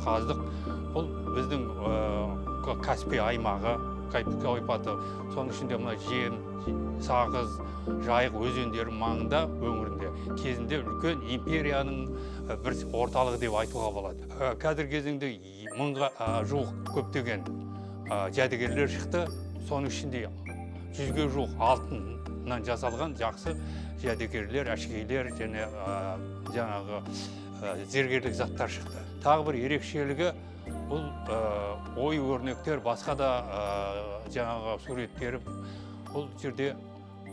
қаздық. Бұл біздің Каспий аймағы, Каспий ойпаты, соның ішінде мына Жем, Сағыз, Жайық өзендері маңында өңірінде кезінде үлкен империяның бір орталығы деп айтуға болады. Қазіргі кезеңде 1000-ға жуық көптеген жәдігерлер шықты. Соның ішінде 100-ге жуық алтыннан жасалған жақсы жәдігерлер, әшекейлер және жаңағы зергерлік заттар шықты. Тағы бір ерекшелігі бұл ой өрнектер, басқа да жаңағы суреттері бұл жерде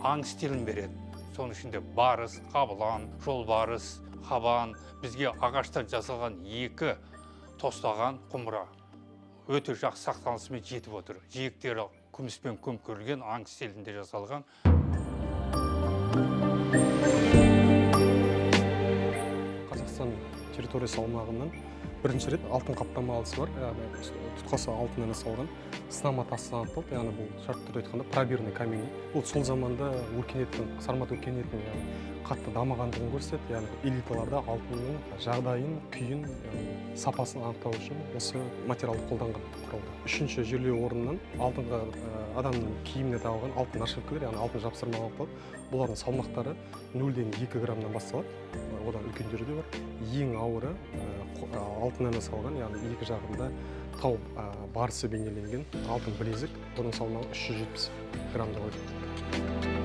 аң стилін береді. Соның ішінде барыс, қабылан, жолбарыс, қабан, бізге ағаштан жасалған 2 тостаған құмыра өте жақсы сақтанысымен жетіп отыр. Жиектері күміспен көмкерілген, аң стилінде жасалған. Қазақстан территориясы аумағынан бірінші рет алтын қаптамалысы бар, тұтқасы алтыннан жасалған сынама тасы анықталды. Яғни бұл шартты түрде айтқанда пробирный камень. Бұл сол заманда өркениеттің, Сармат өркениетінің қатты дамығандығын көрсетеді. Яғни элиталарда алтынның жағдайын, күйін, сапасын анықтау үшін осы материалды қолданған құралды. Үшінші жерлеу орнынан алтынға адамның киіміне тағылған алтын нашивкалар, яғни алтын жапсырма анықталды. Бұлардың салмақтары 0-ден 2 граммнан басталады. Одан үлкендері де бар. Ең ауыры алтыннан жасалған, яғни екі жағында тау барысы бейнеленген алтын білезік. Оның салмағы 370 граммды құрайды.